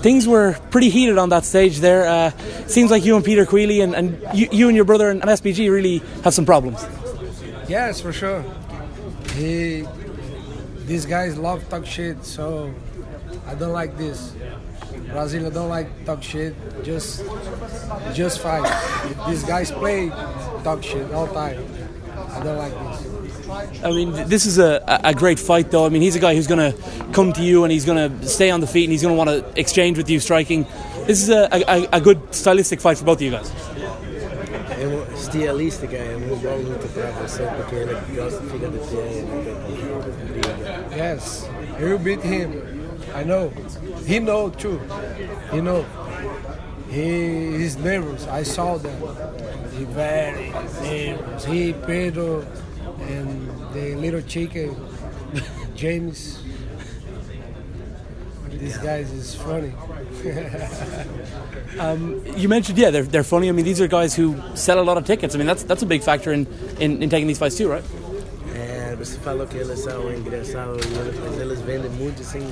things were pretty heated on that stage there. Seems like you and Peter Queally and you and your brother and SBG really have some problems. Yes, for sure. These guys love talk shit, so I don't like this. Brazil, I don't like talk shit. Just fight. If these guys play talk shit all time, I don't like this. I mean, this is a great fight, though. I mean, he's a guy who's going to come to you and he's going to stay on the feet and he's going to want to exchange with you, striking. This is a good stylistic fight for both of you guys. Estilistica é bom luta para você porque ele gosta fica de pé. Yes, he will beat him. I know. He know too. He know. He's nervous. I saw that. He very nervous. He, Pedro, and the little chicken, James. These guys is funny. You mentioned, yeah, they're funny. I mean, these are guys who sell a lot of tickets. I mean, that's a big factor in taking these fights too, right? Você falou que eles são engraçados, mas eles vendem muito sem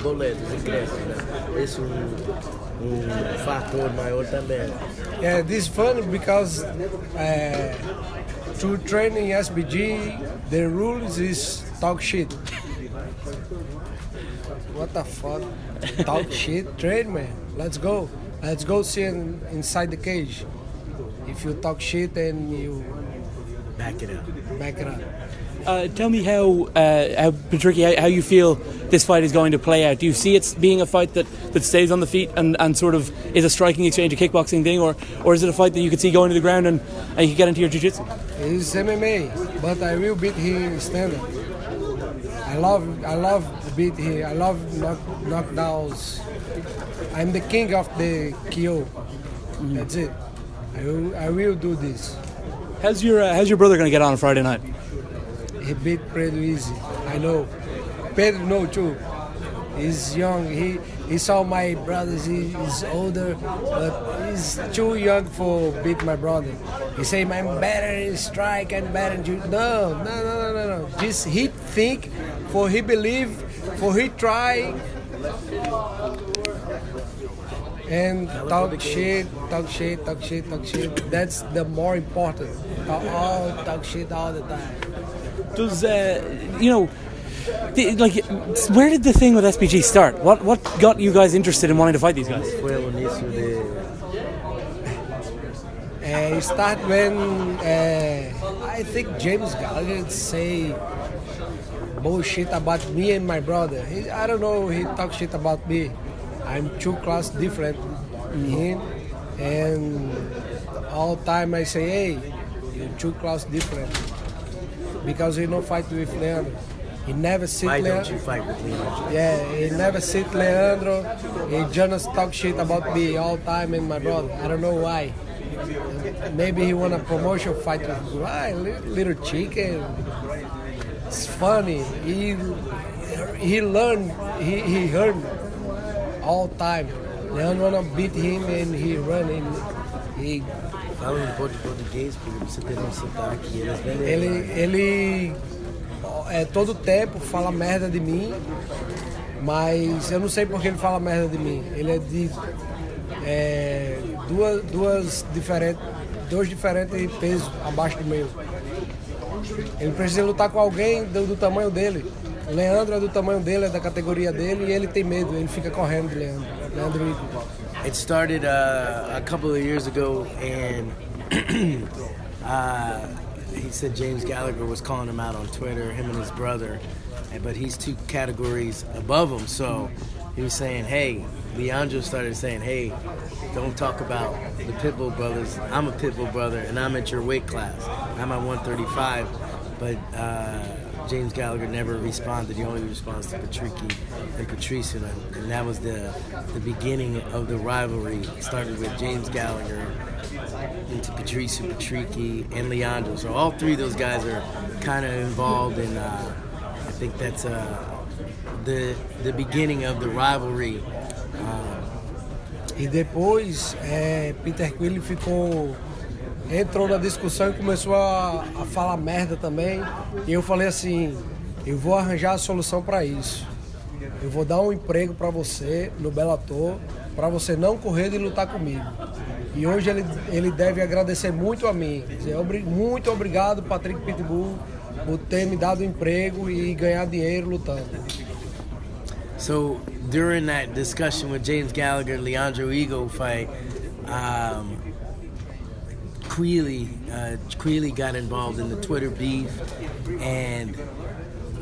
boletos, ingressos, né? Esse é fator maior também. Yeah, this is fun because to train in SBG, the rules is talk shit. What the fuck? Talk shit? Train, man. Let's go. Let's go see inside the cage. If you talk shit, then you back it up. Back it up. Tell me how Patricky, how you feel this fight is going to play out. Do you see it being a fight that stays on the feet and sort of is a striking exchange, a kickboxing thing, or is it a fight that you could see going to the ground and you can get into your jiu-jitsu? It's MMA, but I will beat him in stand-up. I love beat him. I love knockdowns. I'm the king of the KO. That's it. I will do this. How's your brother going to get on Friday night? He beat pretty easy. I know. Pedro know too. He's young. He saw my brothers. He's older, but he's too young for beat my brother. He say I'm better in strike and better in jiu-jitsu. No. Just he think, for he believe, for he try, and talk shit. That's the more important. Talk shit all the time. Does where did the thing with SBG start? What got you guys interested in wanting to fight these guys? It started when I think James Gallagher say bullshit about me and my brother. I don't know. He talk shit about me. I'm 2 class different than him, and all time I say, hey, you're 2 class different. Because he no fight with Leandro. He never sit Leandro. Why don't you fight with Leandro? Yeah, he never sit Leandro. He just talk shit about me all time and my brother. I don't know why. Maybe he want a promotion fight with me. Why? Little chicken. It's funny. He learned. He heard all time. Leandro wanna beat him and he run and Fala pouco de português, porque você tem um sotaque. Ele todo tempo fala merda de mim, mas eu não sei porque ele fala merda de mim. Ele é de dois diferentes pesos abaixo do meu. Ele precisa lutar com alguém do tamanho dele. O Leandro é do tamanho dele, é da categoria dele, e ele tem medo, ele fica correndo de Leandro. It started a couple of years ago, and he said James Gallagher was calling him out on Twitter, him and his brother, but he's 2 categories above him, so he was saying, hey, Leandro started saying, hey, don't talk about the Pitbull brothers. I'm a Pitbull brother, and I'm at your weight class. I'm at 135, but James Gallagher never responded. He only responds to Patricky and Patrice, and that was the beginning of the rivalry. It started with James Gallagher into Patrice and Patricky and Leandro. So all 3 of those guys are kind of involved, and I think that's the beginning of the rivalry. E depois Peter Queally entrou na discussão e começou a falar merda também. E eu falei assim, eu vou arranjar a solução para isso. eu vou dar um emprego para você no Bellator, para você não correr de lutar comigo. E hoje ele deve agradecer muito a mim. Dizer, muito obrigado, Patrick Pitbull, por ter me dado um emprego e ganhar dinheiro lutando. So during that discussion with James Gallagher, Leandro Higo fight, Queally got involved in the Twitter beef, and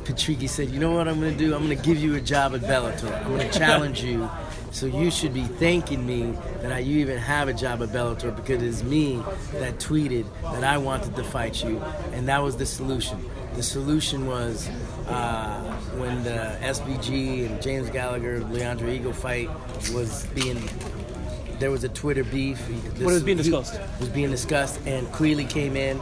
Patricky said, you know what I'm going to do? I'm going to give you a job at Bellator. I'm going to challenge you. So you should be thanking me that you even have a job at Bellator, because it's me that tweeted that I wanted to fight you, and that was the solution. The solution was when the SBG and James Gallagher, Leandro Higo fight there was a Twitter beef. What was being discussed? Was being discussed, and Queally came in,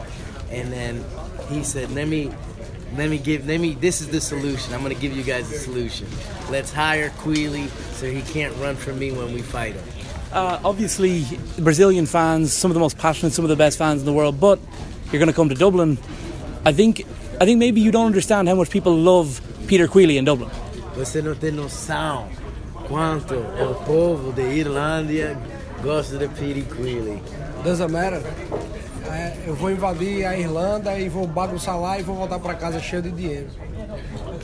and then he said, this is the solution. I'm going to give you guys the solution. Let's hire Queally so he can't run from me when we fight him. Obviously, Brazilian fans, some of the most passionate, some of the best fans in the world, but you're going to come to Dublin. I think maybe you don't understand how much people love Peter Queally in Dublin. Você não tem noção quanto o povo de Irlândia gosta de Peter Queally. Doesn't matter. Eu vou invadir a Irlanda e vou bagunçar lá e vou voltar para casa cheio de dinheiro.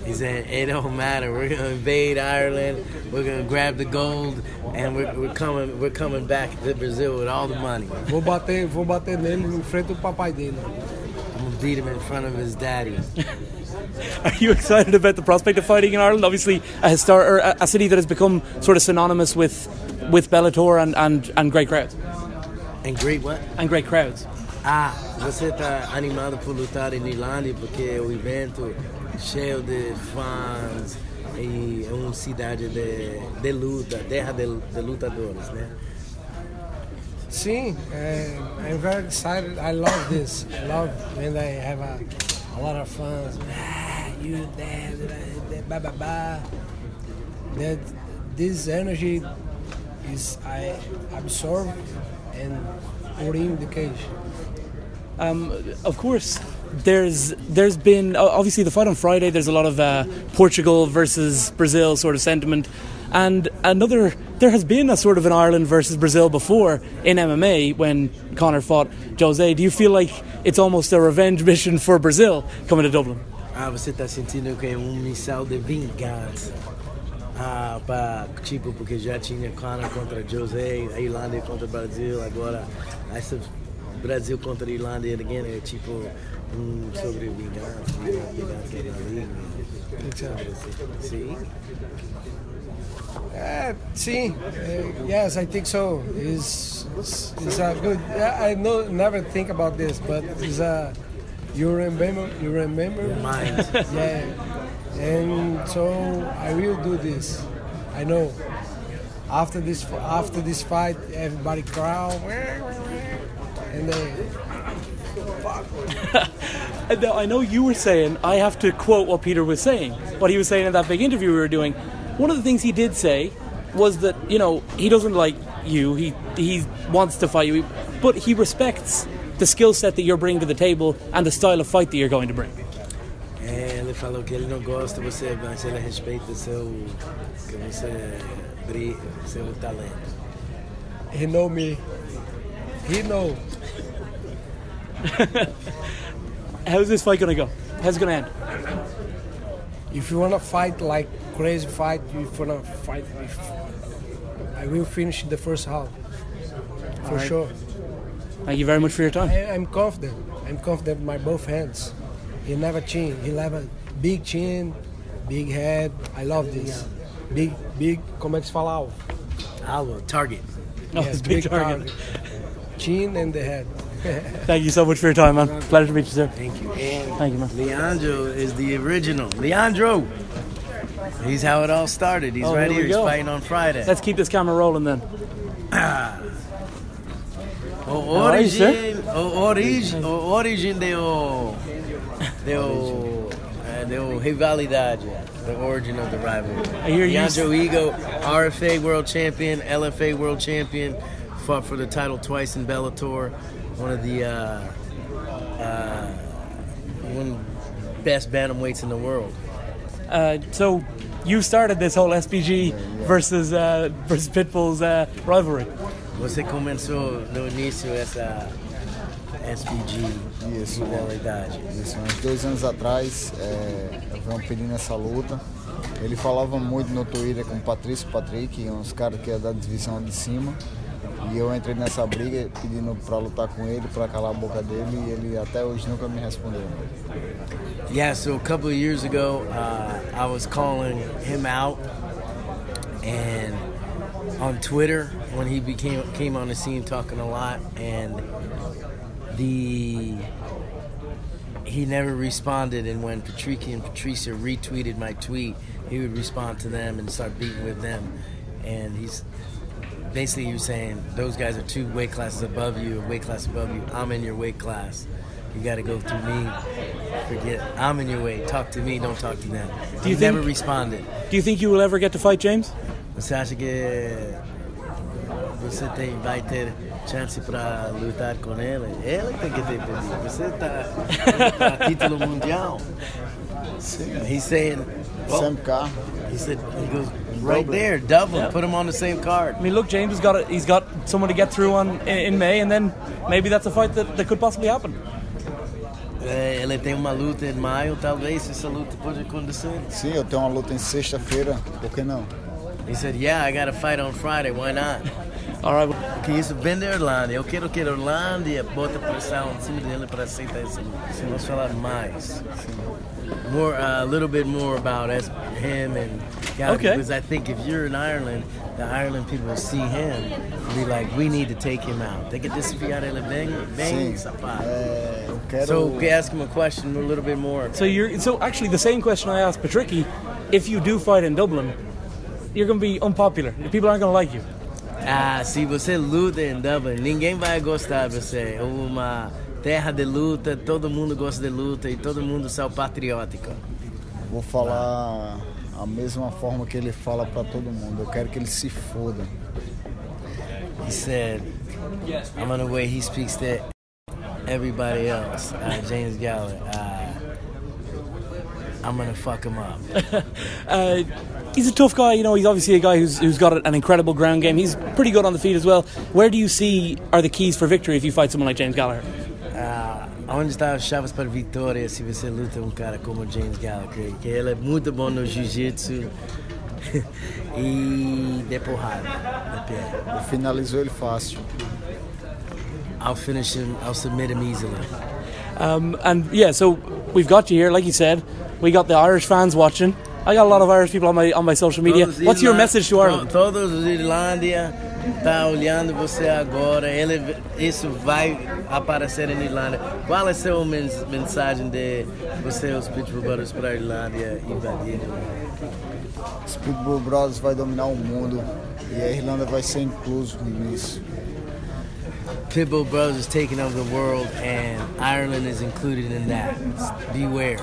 He said, it don't matter. We're gonna invade Ireland. We're gonna grab the gold, and we're coming back to Brazil with all the money. Vou bater nele em frente do papai dele. I'm gonna beat him in front of his daddy. Are you excited about the prospect of fighting in Ireland? Obviously, a city that has become sort of synonymous with Bellator and great crowds. And great what? And great crowds. Você tá animado por lutar em Irlanda porque o evento cheio de fãs e uma cidade de luta, terra de lutadores, né? Sim, I'm very excited. I love this. I love when I have a lot of fans. You there, blah blah blah. That this energy is I absorb and put in the cage. Of course, there's been obviously the fight on Friday. There's a lot of Portugal versus Brazil sort of sentiment, and there has been a sort of an Ireland versus Brazil before in MMA when Conor fought Jose. Do you feel like it's almost a revenge mission for Brazil coming to Dublin? Você está sentindo que é missão de vingança. Porque já tinha Conor contra Jose, a Irlanda contra o Brasil, agora essa Brasil contra a Irlanda again é tipo sobre vingança Sim, yes, I think so. It's a good. I never think about this, but it's a. You remember. Your mind. Yeah, and so I will do this. I know. After this fight, everybody crowd. And I know you were saying, I have to quote what Peter was saying, what he was saying in that big interview we were doing. One of the things he did say was that, he doesn't like you, he wants to fight you, but he respects the skill set that you're bringing to the table and the style of fight that you're going to bring. Ele falou que ele não gosta de você, mas ele respeita seu talento. He know me. He know. How's this fight going to go? How's it going to end? If you want to fight like crazy fight, I will finish the first half. For sure. Thank you very much for your time. I'm confident. I'm confident with my both hands. He'll never chin. He'll have a big chin, big head. I love this. Big, como é que se fala? Alvo, target. Yes, big target. Chin and the head. Thank you so much for your time, man. Pleasure to meet you, sir. Thank you. And thank you, man. Leandro is the original. Leandro! He's how it all started. He's right here. He's fighting on Friday. Let's keep this camera rolling then. Origem deu rivalidade. The origin of the rivalry. Leandro Higo, RFA world champion, LFA world champion, fought for the title twice in Bellator. One of the best bantamweights in the world. So you started this whole SPG versus Pitbull's rivalry. Você começou no início essa SPG rivalidade. Isso, uns 2 anos atrás, eu venho pedindo essa luta. Ele falava muito no Twitter com o Patricky, uns caras que é da divisão de cima. E eu entrei nessa briga pedindo para lutar com ele, para calar a boca dele, e ele até hoje nunca me respondeu. Yeah, so a couple of years ago, I was calling him out, and on Twitter when he came on the scene talking a lot, and he never responded. And when Patricky and Patricia retweeted my tweet, he would respond to them and start beating with them. And he was saying, those guys are 2 weight classes above you, a weight class above you. I'm in your weight class. You got to go through me. Forget, I'm in your weight. Talk to me, don't talk to them. He never responded. Do you think you will ever get to fight James? Você acha que você vai ter chance para lutar com ele? Ele tem que ter pedido. Você tá título mundial. He's saying, Same car. He said, he goes right there, Dublin. Yeah. Put him on the same card. I mean, look, James he's got someone to get through on in May, and then maybe that's a fight that could possibly happen. Ele tem uma luta em maio, talvez essa luta pode acontecer. Sim, eu tenho uma luta em sexta-feira, por que não? He said, yeah, I got a fight on Friday, why not? All right. Que isso vem da Irlanda. Eu quero que a Irlanda bota pressão em cima dele para aceitar essa luta. Vamos falar mais. More, a little bit more about him and Gallagher, because I think if you're in Ireland, the Ireland people will see him and be like, we need to take him out. They get desfiar ele bem sapato. So we ask him a question a little bit more. So actually the same question I asked Patricky, if you do fight in Dublin, you're going to be unpopular. People aren't going to like you. Se você luta em Dublin, ninguém vai gostar de você. Uma terra de luta, todo mundo gosta de luta e todo mundo é patriótico. Vou falar a mesma forma que ele fala para todo mundo. Eu quero que ele se foda. He said, I'm on the way he speaks to everybody else. James Gallagher. I'm gonna fuck him up. He's a tough guy, you know. He's obviously a guy who's got an incredible ground game. He's pretty good on the feet as well. Where do you see are the keys for victory if you fight someone like James Gallagher? Onde está as chaves para vitória se você luta cara como James Gallagher? Que ele é muito bom no jiu-jitsu e de porrada, de pé. Eu finalizo ele fácil. I'll finish him. I'll submit him easily. And yeah, so we've got you here, like you said. We got the Irish fans watching. I got a lot of Irish people on my social media. What's your message to Ireland? Todos os Irlândia tá olhando você agora. Isso vai aparecer em Irlanda. Qual é a sua mensagem de você os Pitbull Brothers para a Irlândia invadir? Os Pitbull Brothers vai dominar o mundo e a Irlanda vai ser incluso nisso. Pitbull Brothers is taking over the world and Ireland is included in that. Beware.